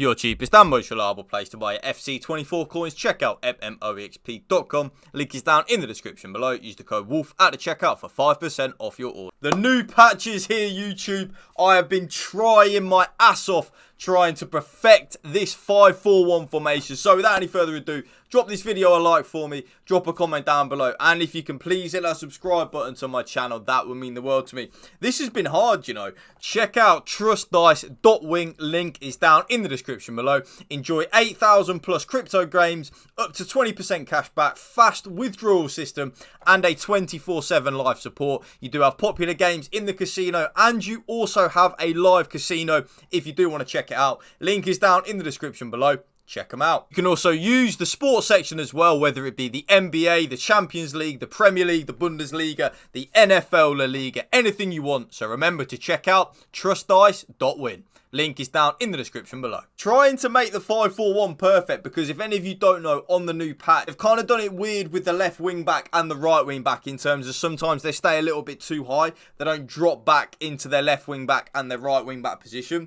Your cheapest and most reliable place to buy FC24 coins. Check out mmoexp.com. Link is down in the description below. Use the code WOLF at the checkout for 5% off your order. The new patch is here, YouTube. I have been trying my ass off trying to perfect this 5-4-1 formation. So without any further ado, drop this video a like for me, drop a comment down below, and if you can please hit that subscribe button to my channel, that would mean the world to me. This has been hard, you know. Check out trustdice.wing, link is down in the description below. Enjoy 8,000 plus crypto games, up to 20% cash back, fast withdrawal system, and a 24/7 live support. You do have popular games in the casino, and you also have a live casino if you do want to check it out. Link is down in the description below. Check them out. You can also use the sports section as well, whether it be the NBA, the Champions League, the Premier League, the Bundesliga, the NFL La Liga, anything you want. So remember to check out trustdice.win. Link is down in the description below. Trying to make the 5-4-1 perfect, because if any of you don't know, on the new patch, they've kind of done it weird with the left wing back and the right wing back, in terms of sometimes they stay a little bit too high. They don't drop back into their left wing back and their right wing back position.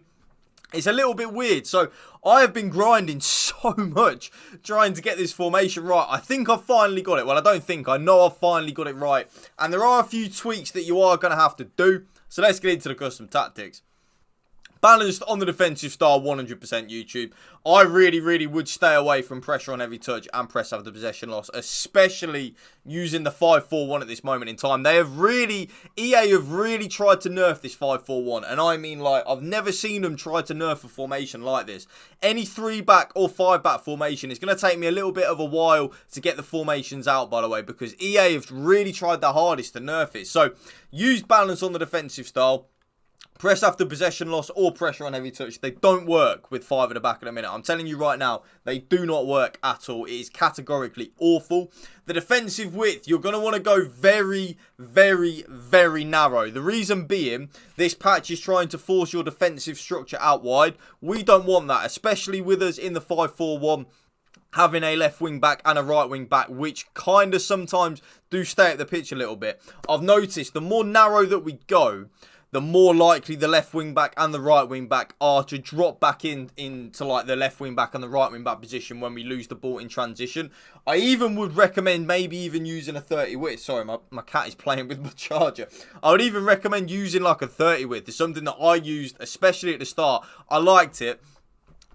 It's a little bit weird, so I have been grinding so much trying to get this formation right. I think I've finally got it. Well, I don't think. I know I've finally got it right. And there are a few tweaks that you are going to have to do. So let's get into the custom tactics. Balanced on the defensive style, 100% YouTube. I really would stay away from pressure on every touch and press after possession loss, especially using the 5-4-1 at this moment in time. EA have really tried to nerf this 5-4-1, and I mean, like, I've never seen them try to nerf a formation like this. Any 3-back or 5-back formation is going to take me a little bit of a while to get the formations out, by the way, because EA have really tried their hardest to nerf it. So, use balance on the defensive style. Press after possession loss or pressure on heavy touch. They don't work with 5 at the back at the minute. I'm telling you right now, they do not work at all. It is categorically awful. The defensive width, you're going to want to go very narrow. The reason being, this patch is trying to force your defensive structure out wide. We don't want that, especially with us in the 5-4-1. Having a left wing back and a right wing back, which kind of sometimes do stay at the pitch a little bit. I've noticed the more narrow that we go, the more likely the left wing back and the right wing back are to drop back into like the left wing back and the right wing back position when we lose the ball in transition. I even would recommend maybe even using a 30 width. Sorry, my cat is playing with my charger. I would even recommend using like a 30 width. It's something that I used, especially at the start. I liked it.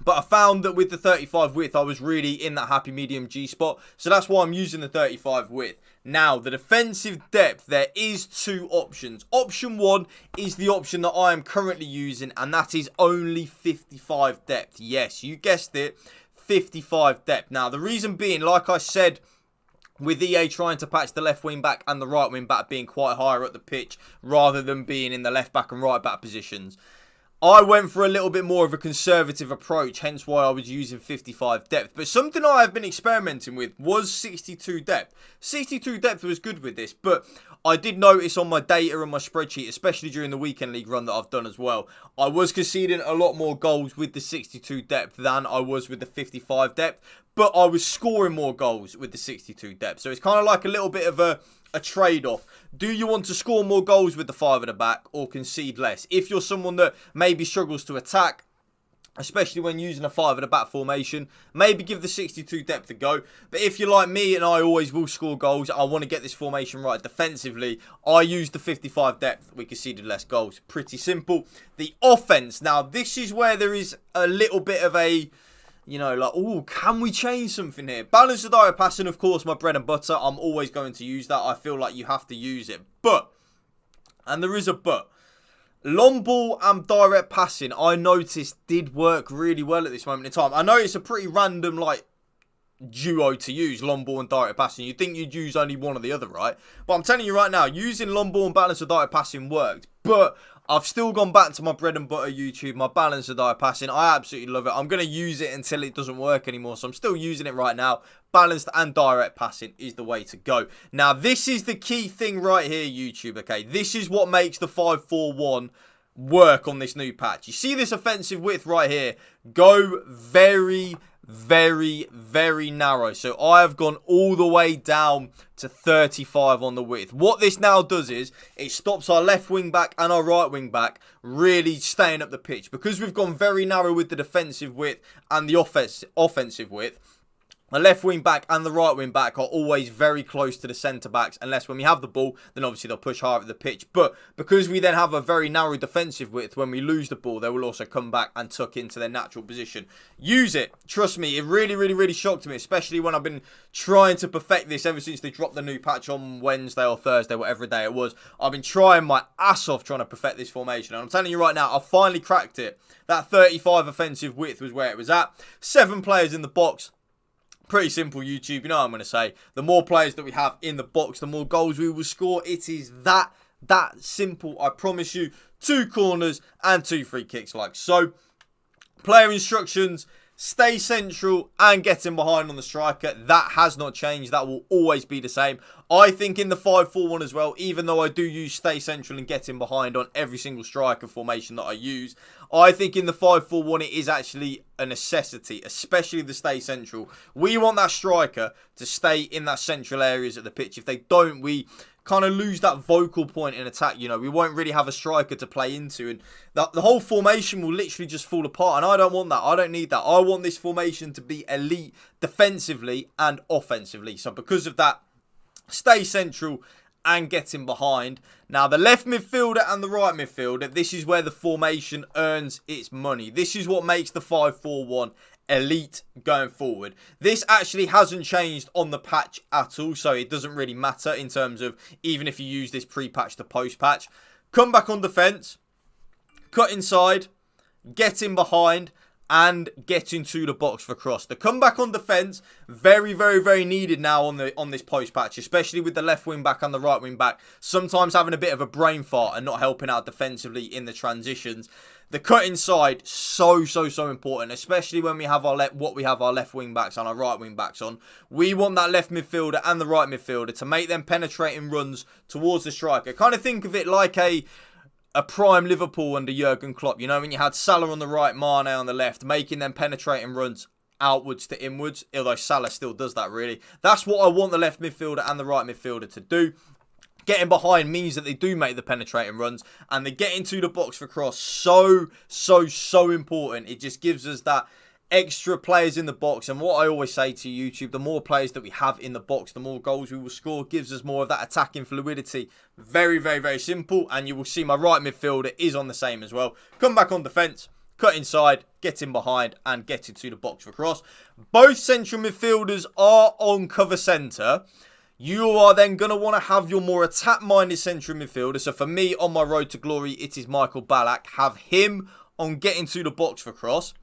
But I found that with the 35 width, I was really in that happy medium G spot. So that's why I'm using the 35 width. Now, the defensive depth, there is 2 options. Option 1 is the option that I am currently using, and that is only 55 depth. Yes, you guessed it, 55 depth. Now, the reason being, like I said, with EA trying to patch the left wing back and the right wing back being quite higher at the pitch rather than being in the left back and right back positions, I went for a little bit more of a conservative approach, hence why I was using 55 depth. But something I have been experimenting with was 62 depth. 62 depth was good with this, but I did notice on my data and my spreadsheet, especially during the weekend league run that I've done as well, I was conceding a lot more goals with the 62 depth than I was with the 55 depth. But I was scoring more goals with the 62 depth. So it's kind of like a little bit of a trade-off. Do you want to score more goals with the 5 at the back or concede less? If you're someone that maybe struggles to attack, especially when using a 5 at the back formation, maybe give the 62 depth a go. But if you're like me and I always will score goals, I want to get this formation right defensively, I use the 55 depth. We conceded less goals. Pretty simple. The offense. Now, this is where there is a little bit of a, you know, like, oh, can we change something here? Balance of direct passing, of course, my bread and butter. I'm always going to use that. I feel like you have to use it. But, and there is a but, long ball and direct passing, I noticed, did work really well at this moment in time. I know it's a pretty random, like, duo to use, long ball and direct passing. You'd think you'd use only one or the other, right? But I'm telling you right now, using long ball and balance of direct passing worked. But I've still gone back to my bread and butter YouTube, my balance of direct passing. I absolutely love it. I'm going to use it until it doesn't work anymore. So I'm still using it right now. Balanced and direct passing is the way to go. Now, this is the key thing right here, YouTube, okay? This is what makes the 5-4-1 work on this new patch. You see this offensive width right here? Go very very, very narrow. So I have gone all the way down to 35 on the width. What this now does is it stops our left wing back and our right wing back really staying up the pitch. Because we've gone very narrow with the defensive width and the offensive width, the left wing back and the right wing back are always very close to the centre backs, unless when we have the ball, then obviously they'll push hard at the pitch. But because we then have a very narrow defensive width, when we lose the ball, they will also come back and tuck into their natural position. Use it. Trust me, it really, really, really shocked me, especially when I've been trying to perfect this ever since they dropped the new patch on Wednesday or Thursday, whatever day it was. I've been trying my ass off trying to perfect this formation. And I'm telling you right now, I finally cracked it. That 35 offensive width was where it was at. 7 players in the box. Pretty simple, YouTube. You know what I'm going to say. The more players that we have in the box, the more goals we will score. It is that simple. I promise you. 2 corners and 2 free kicks like so. Player instructions. Stay central and get in behind on the striker. That has not changed. That will always be the same. I think in the 5-4-1 as well, even though I do use stay central and get in behind on every single striker formation that I use, I think in the 5-4-1 it is actually a necessity, especially the stay central. We want that striker to stay in that central areas of the pitch. If they don't, we kind of lose that vocal point in attack. You know, we won't really have a striker to play into, and the whole formation will literally just fall apart, and I don't want that. I don't need that. I want this formation to be elite defensively and offensively. So because of that, stay central and get in behind. Now, the left midfielder and the right midfielder, this is where the formation earns its money. This is what makes the 5-4-1 elite going forward. This actually hasn't changed on the patch at all, so it doesn't really matter in terms of even if you use this pre-patch to post-patch. Come back on defence, cut inside, get in behind, and get into the box for cross. The comeback on defence, very, very, very needed now on this post patch, especially with the left wing back and the right wing back sometimes having a bit of a brain fart and not helping out defensively in the transitions. The cut inside, so important, especially when we have our left wing backs and our right wing backs on. We want that left midfielder and the right midfielder to make them penetrating runs towards the striker. Kind of think of it like a prime Liverpool under Jurgen Klopp. You know, when you had Salah on the right, Mane on the left, making them penetrating runs outwards to inwards, although Salah still does that really. That's what I want the left midfielder and the right midfielder to do. Getting behind means that they do make the penetrating runs and they get into the box for cross. So important. It just gives us that extra players in the box. And what I always say to YouTube, the more players that we have in the box, the more goals we will score. Gives us more of that attacking fluidity. Very, very, very simple. And you will see my right midfielder is on the same as well. Come back on defence, cut inside, get in behind and get into the box for cross. Both central midfielders are on cover centre. You are then going to want to have your more attack-minded central midfielder. So for me, on my road to glory, it is Michael Ballack. Have him on getting to the box for cross.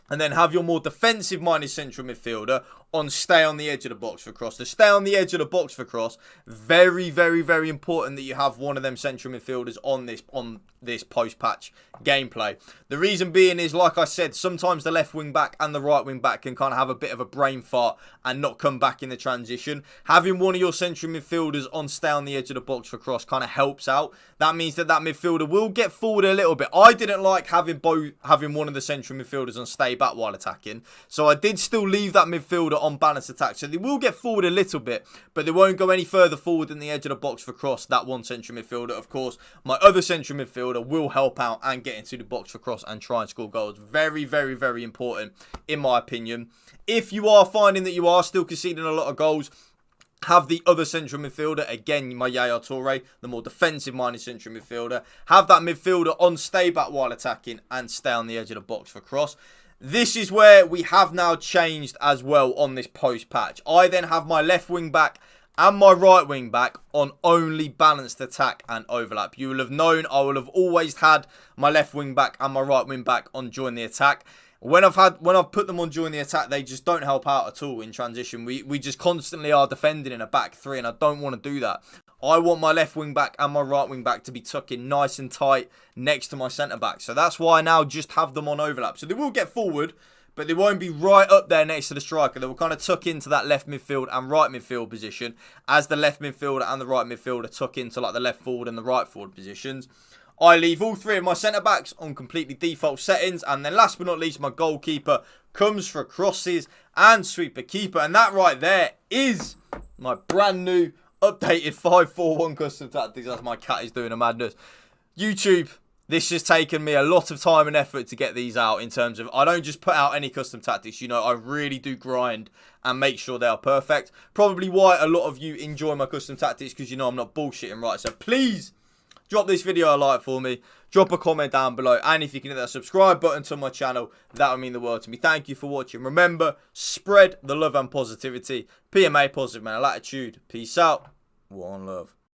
And then have your more defensive-minded central midfielder on stay on the edge of the box for cross. To stay on the edge of the box for cross, very, very, very important that you have one of them central midfielders on this post-patch gameplay. The reason being is, like I said, sometimes the left wing-back and the right wing-back can kind of have a bit of a brain fart and not come back in the transition. Having one of your central midfielders on stay on the edge of the box for cross kind of helps out. That means that midfielder will get forward a little bit. I didn't like having one of the central midfielders on stay back while attacking, so I did still leave that midfielder on balance attack. So they will get forward a little bit, but they won't go any further forward than the edge of the box for cross. That one central midfielder, of course, my other central midfielder will help out and get into the box for cross and try and score goals. Very, very, very important, in my opinion. If you are finding that you are still conceding a lot of goals, have the other central midfielder, again, my Yaya Toure, the more defensive-minded central midfielder. Have that midfielder on stay back while attacking and stay on the edge of the box for cross. This is where we have now changed as well on this post-patch. I then have my left wing-back and my right wing-back on only balanced attack and overlap. You will have known I will have always had my left wing-back and my right wing-back on join the attack. When I've put them on during the attack, they just don't help out at all in transition. We just constantly are defending in a back three, and I don't want to do that. I want my left wing back and my right wing back to be tucking nice and tight next to my centre back. So that's why I now just have them on overlap. So they will get forward, but they won't be right up there next to the striker. They will kind of tuck into that left midfield and right midfield position as the left midfielder and the right midfielder tuck into like the left forward and the right forward positions. I leave all three of my centre-backs on completely default settings. And then last but not least, my goalkeeper comes for crosses and sweeper keeper. And that right there is my brand new updated 5-4-1 custom tactics. That's my cat is doing a madness. YouTube, this has taken me a lot of time and effort to get these out in terms of, I don't just put out any custom tactics. You know, I really do grind and make sure they are perfect. Probably why a lot of you enjoy my custom tactics, because you know I'm not bullshitting, right? So please drop this video a like for me. Drop a comment down below. And if you can hit that subscribe button to my channel, that would mean the world to me. Thank you for watching. Remember, spread the love and positivity. PMA, positive mental attitude. Peace out. One love.